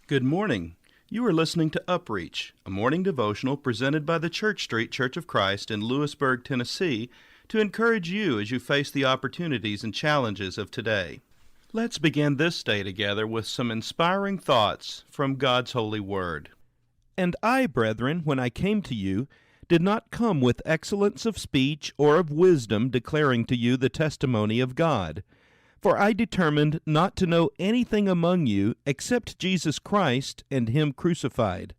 Good morning. You are listening to UpReach, a morning devotional presented by the Church Street Church of Christ in Lewisburg, Tennessee, to encourage you as you face the opportunities and challenges of today. Let's begin this day together with some inspiring thoughts from God's holy word. And I, brethren, when I came to you, did not come with excellence of speech or of wisdom declaring to you the testimony of God. For I determined not to know anything among you except Jesus Christ and Him crucified.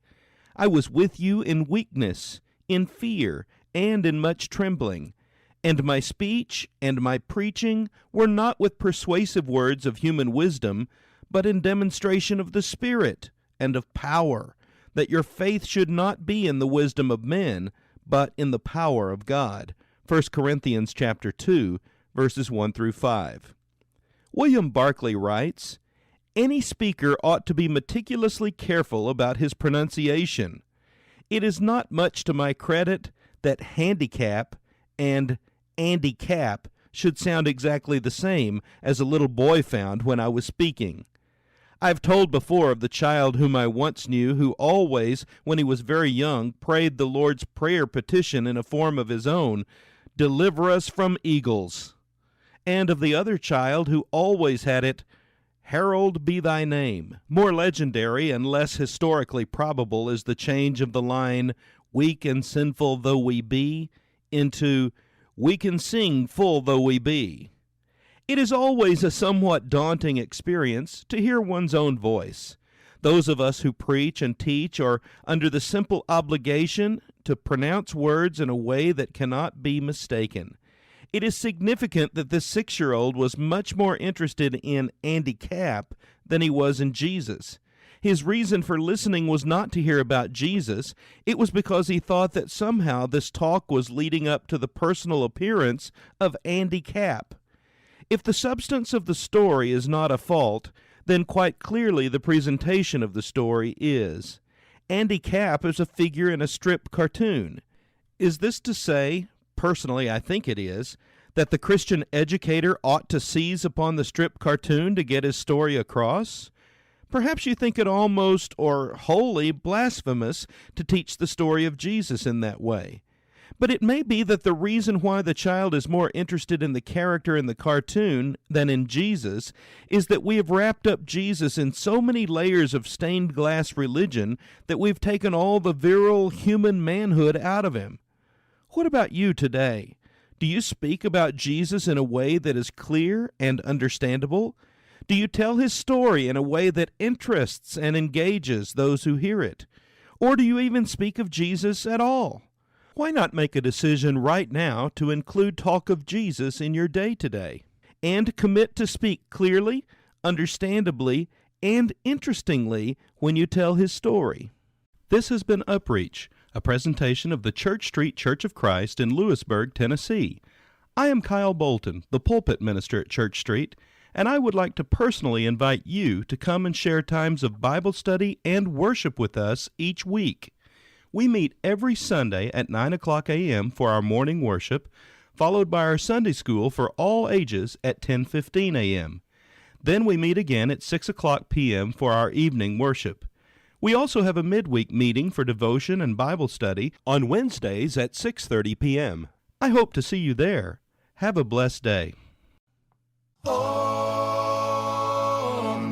I was with you in weakness, in fear, and in much trembling. And my speech and my preaching were not with persuasive words of human wisdom, but in demonstration of the Spirit and of power, that your faith should not be in the wisdom of men, but in the power of God. 1 Corinthians chapter 2, verses 1 through 5. William Barclay writes, "Any speaker ought to be meticulously careful about his pronunciation. It is not much to my credit that handicap and Andy Capp should sound exactly the same as a little boy found when I was speaking. I've told before of the child whom I once knew who always, when he was very young, prayed the Lord's Prayer petition in a form of his own, 'Deliver us from eagles,' and of the other child who always had it, 'Herald be thy name.' More legendary and less historically probable is the change of the line, 'Weak and sinful though we be,' into 'We can sing full though we be.' It is always a somewhat daunting experience to hear one's own voice. Those of us who preach and teach are under the simple obligation to pronounce words in a way that cannot be mistaken. It is significant that this 6-year-old was much more interested in Andy Capp than he was in Jesus. His reason for listening was not to hear about Jesus. It was because he thought that somehow this talk was leading up to the personal appearance of Andy Capp. If the substance of the story is not a fault, then quite clearly the presentation of the story is. Andy Capp is a figure in a strip cartoon. Is this to say, personally I think it is, that the Christian educator ought to seize upon the strip cartoon to get his story across? Perhaps you think it almost or wholly blasphemous to teach the story of Jesus in that way. But it may be that the reason why the child is more interested in the character in the cartoon than in Jesus is that we have wrapped up Jesus in so many layers of stained glass religion that we've taken all the virile human manhood out of him. What about you today? Do you speak about Jesus in a way that is clear and understandable? Do you tell his story in a way that interests and engages those who hear it? Or do you even speak of Jesus at all? Why not make a decision right now to include talk of Jesus in your day today, and commit to speak clearly, understandably, and interestingly when you tell his story? This has been UpReach, a presentation of the Church Street Church of Christ in Lewisburg, Tennessee. I am Kyle Bolton, the pulpit minister at Church Street, and I would like to personally invite you to come and share times of Bible study and worship with us each week. We meet every Sunday at 9 o'clock a.m. for our morning worship, followed by our Sunday school for all ages at 10:15 a.m. Then we meet again at 6 o'clock p.m. for our evening worship. We also have a midweek meeting for devotion and Bible study on Wednesdays at 6:30 p.m. I hope to see you there. Have a blessed day. On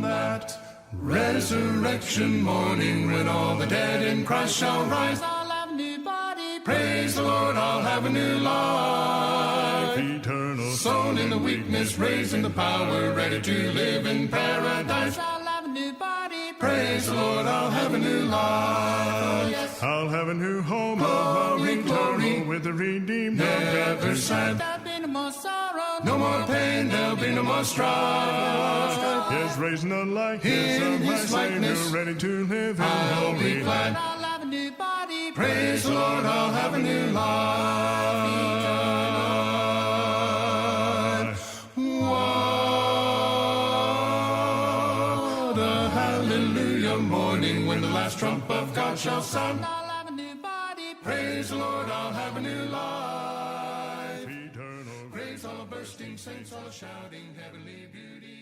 that resurrection morning, when all the dead in Christ shall rise, I'll have a new body. Praise the Lord, I'll have a new life. Eternal, sown in the weakness, raised in the power, ready to live in paradise. I'll have a new body. Praise the Lord, I'll have a new life. Yes. I'll have a new home, Glory, glory, with the redeemed. never sad. There'll be no more sorrow, no more pain, there'll be no more strife. Yes, raising the likeness In of my his likeness, Savior, ready to live in I'll be glory. glad. I'll have a new body. Praise the Lord, I'll have a new life. What a hallelujah morning when the last trump of God shall sound. I'll have a new body. Praise the Lord, I'll have a new life. Eternal, Praise all the bursting saints, all shouting heavenly beauty.